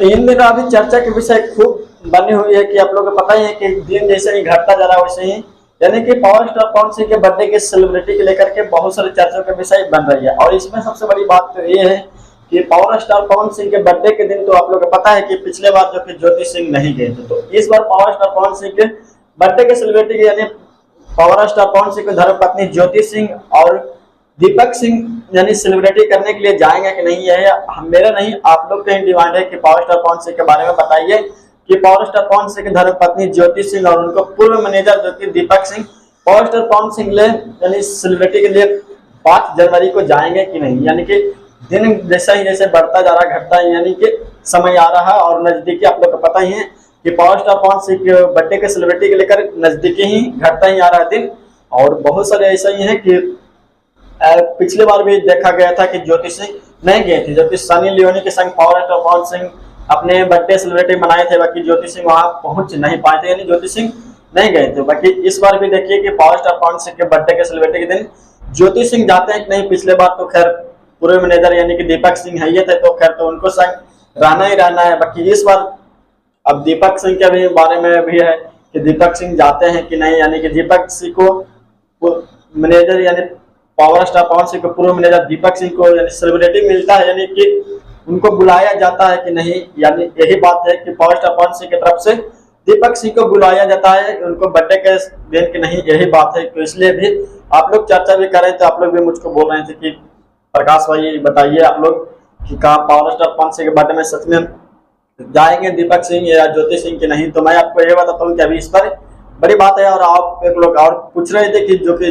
इन दिनों अभी चर्चा के विषय खूब बनी हुई है कि आप लोगों को पता ही है कि दिन जैसे ही घटता जा रहा है वैसे ही यानी कि पावर स्टार पवन सिंह के बर्थडे के सेलिब्रिटी के लेकर के बहुत सारे चर्चों के विषय बन रही है। और इसमें सबसे बड़ी बात तो ये है कि पावर स्टार पवन सिंह के बर्थडे के दिन तो आप लोगों को पता है कि पिछले बार जो कि ज्योति सिंह नहीं गए थे, तो इस बार पावर स्टार पवन सिंह के बर्थडे के सेलिब्रिटी के यानी पावर स्टार पवन सिंह की धर्मपत्नी ज्योति सिंह और दीपक सिंह यानी सेलिब्रिटी करने के लिए जाएंगे कि नहीं, यह मेरा नहीं आप लोग का डिमांड है कि पावर स्टार पवन सिंह के बारे में बताइए कि पावर स्टार पवन सिंह की धर्मपत्नी ज्योति सिंह और उनको पूर्व मैनेजर जो कि दीपक सिंह पावर स्टार पवन सिंह ले यानी सेलिब्रिटी के लिए 5 जनवरी को जाएंगे कि नहीं। यानी कि दिन जैसा ही जैसे बढ़ता जा रहा घटता है, यानी कि समय आ रहा है और नजदीकी आप लोग को पता ही है कि पावर स्टार पवन सिंह के बर्थडे के सेलिब्रिटी के लेकर नजदीकी ही घटता ही आ रहा है दिन। और बहुत सारे ऐसा ही है कि पिछले बार भी देखा गया था कि ज्योति सिंह नहीं गए थे, जबकि सनी लियोनी के संग पावर स्टार पवन सिंह अपने बर्थडे सेलिब्रेटी मनाए थे, बाकी ज्योति सिंह वहां पहुंच नहीं पाए थे, यानी ज्योति सिंह नहीं गए थे। बाकी इस बार भी देखिए कि पावर स्टार पवन सिंह के बर्थडे के सेलिब्रेटी के दिन ज्योति सिंह जाते हैं कि नहीं। पिछले बार तो खैर पूर्व मैनेजर यानी कि दीपक सिंह है थे, तो खैर तो उनको संग रहना ही रहना है। बाकी इस बार अब दीपक सिंह के भी बारे में भी है कि दीपक सिंह जाते हैं कि नहीं, यानी कि दीपक सिंह को मैनेजर यानी पावर स्टार पवन सिंह को पूर्व मैनेजर दीपक सिंह को यानी सेलिब्रिटी मिलता है, यानी कि उनको बुलाया जाता है कि नहीं। यानी यही बात है कि पावर स्टार पवन सिंह की तरफ से दीपक सिंह को बुलाया जाता है उनको बर्थडे के दिन की नहीं, यही बात है। तो इसलिए भी आप लोग चर्चा भी कर रहे थे, आप लोग भी मुझको बोल रहे थे कि प्रकाश भाई बताइए आप लोग कि कहा पावर स्टार पवन सिंह के बर्थडे में सच में जाएंगे दीपक सिंह या ज्योति सिंह की नहीं। तो मैं आपको ये बताता हूँ कि अभी इस पर बड़ी बात है। और आप एक लोग और पूछ रहे थे कि जो कि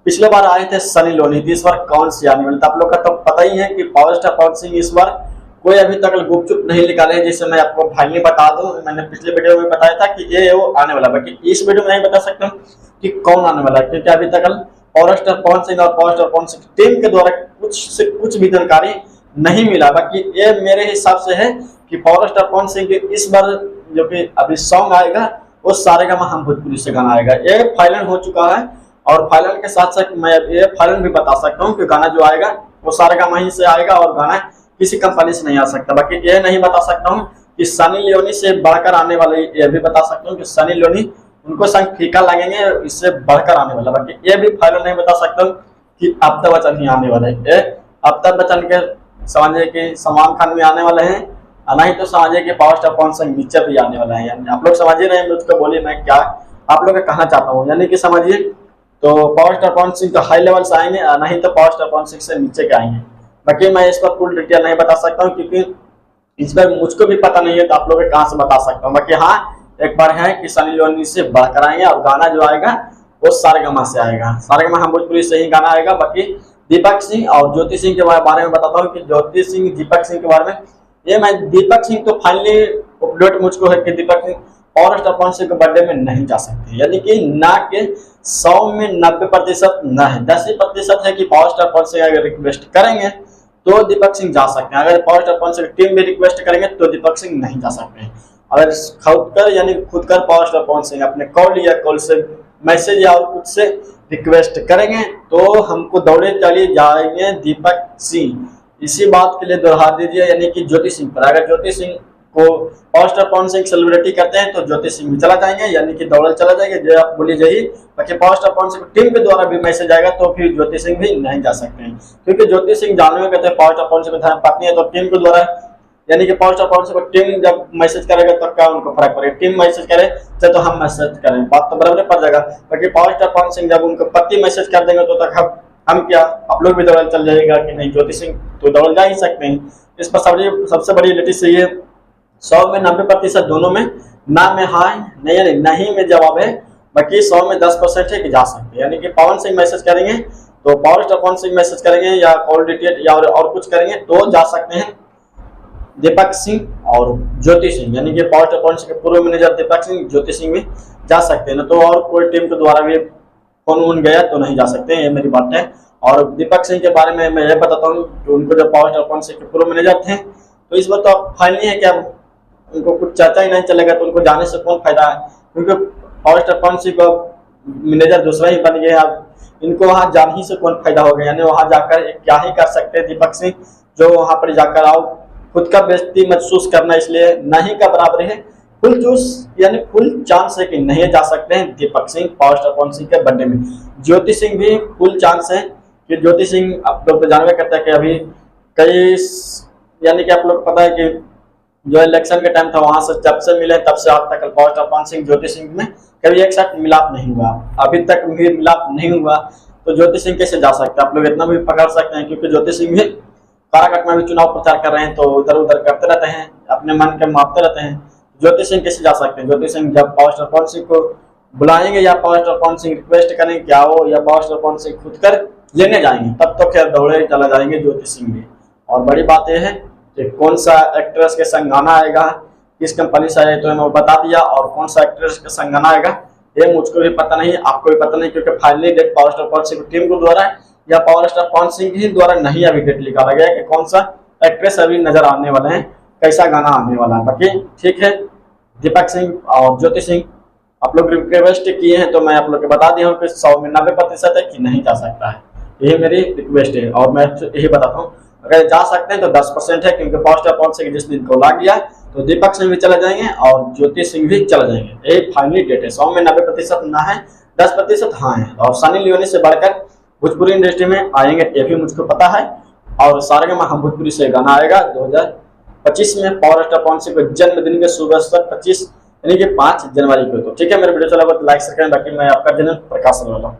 पिछले बार आए थे सनी लियोनी, इस बार कौन सी आने वाली। आप लोग का तो पता ही है कि पावर स्टार पवन सिंह इस बार कोई अभी तक गुपचुप नहीं निकाले हैं, जिससे मैं आपको फाइनली बता दूं। मैंने पिछले वीडियो में बताया था कि ये वो आने वाला, बाकी इस वीडियो में नहीं बता सकता कि कौन आने वाला है, क्योंकि अभी तक पावर स्टार पवन सिंह और power star Pawan Singh team के द्वारा कुछ भी जानकारी नहीं मिला। बाकी ये मेरे हिसाब से है कि पावर स्टार पवन सिंह के इस बार जो कि अभी सॉन्ग आएगा वो सारेगामा हम भोजपुरी से गाना आएगा, ये फाइनल हो चुका है। और फाइनल के साथ साथ मैं ये फाइनल भी बता सकता हूँ कि गाना जो आएगा वो सारेगामा ही से आएगा और गाना किसी कंपनी से नहीं आ सकता। बाकी ये नहीं बता सकता हूँ कि सनी लियोनी से बढ़कर आने वाले, ये भी बता सकता हूँ कि सनी लियोनी उनको संग फीका लगेंगे, इससे बढ़कर आने वाला। बाकी ये भी फाइनल नहीं बता सकता हूँ कि अमिताभ बच्चन ही आने वाले हैं। अमिताभ बच्चन के समझिए कि सलमान खान भी आने वाले हैं, नहीं तो समझिए कि पावर स्टार पवन सिंह नीचे भी आने वाला है। यानी आप लोग समझिए नहीं, मुझको बोलिए मैं क्या आप लोग कहना चाहता हूँ। यानी कि समझिए तो पावर स्टार पवन सिंह तो हाई लेवल से आएंगे, नहीं तो पावर स्टार पवन सिंह से नीचे के आएंगे। बाकी मैं इस पर फुल डिटेल नहीं बता सकता हूँ, क्योंकि इस पर मुझको भी पता नहीं है, तो आप लोग कहाँ से बता सकता हूँ। बाकी हाँ एक बार है कि सनी लियोनी से बढ़कर आएंगे और गाना जो आएगा वो सारेगामा से आएगा, सारेगामा हम भोजपुरी से ही गाना आएगा। बाकी दीपक सिंह और ज्योति सिंह के बारे में बताता हूँ कि ज्योति सिंह दीपक सिंह के बारे में ये मैं दीपक सिंह तो फाइनली अपडेट मुझको है कि दीपक सिंह पावर स्टार पवन सिंह के बर्थडे में नहीं जा सकते, यानी कि ना के 100 में 90% न है, 10% है कि पावर स्टार पवन सिंह अगर रिक्वेस्ट करेंगे तो दीपक सिंह जा सकते हैं। अगर power star Pawan Singh team भी रिक्वेस्ट करेंगे तो दीपक सिंह नहीं जा सकते हैं। अगर खुद कर पावर स्टार पवन सिंह अपने कॉल या कॉल से मैसेज या और कुछ से रिक्वेस्ट करेंगे तो हमको दौड़े चले जाएंगे दीपक सिंह। इसी बात के लिए दोहरा दीजिए, यानी कि ज्योति सिंह पर अगर ज्योति सिंह को power star Pawan Singh celebrity करते हैं तो ज्योति सिंह भी चला जाएंगे, यानी कि दौड़ चला जाएगा जो आप बोलिए जही। बाकी power star Pawan Singh team के द्वारा भी मैसेज आएगा तो फिर ज्योति सिंह भी नहीं जा सकते हैं, क्योंकि ज्योति सिंह जानवे कहते हैं पावर स्टार पवन सिंह धर्मपत्नी है, तो टीम के द्वारा यानी कि पावर स्टार पवन सिंह को टीम जब मैसेज करेगा तो क्या उनको फर्क पड़ेगा, टीम मैसेज करे तो हम मैसेज करें, बात तो बराबर पड़ जाएगा। बाकी पावर स्टार पवन सिंह जब उनको पति मैसेज कर देंगे तो तक हम क्या आप लोग भी दौड़ चल जाएगा कि नहीं, ज्योति सिंह तो दौड़ जा ही सकते हैं। इस पर सबसे बड़ी लेटेस्ट ये 100 में 90% दोनों में ना में हाँ नहीं में जवाब है, बाकी 100 में 10% है कि जा सकते हैं। यानी कि पवन सिंह मैसेज करेंगे तो power star Pawan Singh message करेंगे या कॉल डिटेल या और कुछ करेंगे तो जा सकते हैं दीपक सिंह और ज्योति सिंह, यानी कि पावर स्टार पवन सिंह के पूर्व मैनेजर दीपक सिंह ज्योति सिंह भी जा सकते हैं ना, तो और कोई टीम के द्वारा भी फोन गया तो नहीं जा सकते, ये मेरी बात है। और दीपक सिंह के बारे में मैं ये बताता हूँ कि उनको जब पावर स्टार पवन सिंह के पूर्व मैनेजर थे तो इस बार तो अब फाइनली है कि अब उनको कुछ चर्चा ही नहीं चलेगा, तो उनको जाने से कौन फायदा है, क्योंकि पावर स्टार पवन सिंह को मैनेजर दूसरा ही बन गया। अब इनको वहां जाने ही से कौन फायदा होगा, यानी वहां जाकर क्या ही कर सकते हैं दीपक सिंह, जो वहां पर जाकर आओ खुद का बेइज्जती महसूस करना, इसलिए नहीं का बराबर है फुल जूस, यानी फुल चांस है कि नहीं जा सकते हैं दीपक सिंह पावर स्टार पवन सिंह के बर्थडे में। ज्योति सिंह भी फुल चांस है कि ज्योति सिंह आप लोग तो जानवे करते हैं कि अभी कई, यानी कि आप लोग को पता है कि जो इलेक्शन के टाइम था वहां से जब से मिले तब से आज तक पावर स्टार पवन सिंह ज्योति सिंह में कभी एक साथ मिलाप नहीं हुआ, अभी तक भी मिलाप नहीं हुआ, तो ज्योति सिंह कैसे जा सकते हैं? आप लोग इतना भी पकड़ सकते हैं क्योंकि ज्योति सिंह भी काराकाट में भी चुनाव प्रचार कर रहे हैं, तो इधर उधर करते रहते हैं, अपने मन के मापते रहते हैं। ज्योति सिंह कैसे जा सकते हैं? ज्योति सिंह जब पावर स्टार पवन सिंह को बुलाएंगे या power star Pawan Singh request करेंगे क्या हो, या पावर स्टार पवन सिंह खुद कर लेने जाएंगे, तब तो खैर दौड़े चला जाएंगे ज्योति सिंह भी। और बड़ी बात यह है कि कौन सा एक्ट्रेस के संग गाना आएगा, किस कंपनी से आए, तो मैंने बता दिया, और कौन सा एक्ट्रेस के संग गाना आएगा ये मुझको भी पता नहीं, आपको भी पता नहीं, क्योंकि finally date power star Pawan Singh की टीम को द्वारा या पावर स्टार पवन सिंह ही द्वारा नहीं अभी डेट निकाला गया कि कौन सा एक्ट्रेस अभी नजर आने वाले हैं, कैसा गाना आने वाला है। बाकी ठीक है, दीपक सिंह और ज्योति सिंह आप लोग रिक्वेस्ट किए हैं तो मैं आप लोग को बता दिया हूँ कि 100 में 90% है कि नहीं जा सकता है, यही मेरी रिक्वेस्ट है। और मैं यही बताता हूँ अगर जा सकते हैं तो 10% है, क्योंकि पावर स्टार पवन सिंह जिस दिन को ला गया तो दीपक सिंह भी चले जाएंगे और ज्योति सिंह भी चले जाएंगे, यही फाइनली डेट है। 100 में 90% ना है, 10% हाँ है। और सनी लियोनी से बढ़कर भोजपुरी इंडस्ट्री में आएंगे ये भी मुझको पता है, और सारेगामा हम भोजपुरी से गाना आएगा 2025 में पावर स्टार पवन सिंह के जन्मदिन के शुभ अवसर 25 यानी कि 5 जनवरी को। तो ठीक है, मेरे वीडियो चला तो लाइक शेयर करें, बाकी मैं आपका जन्म प्रकाश वाला हूँ।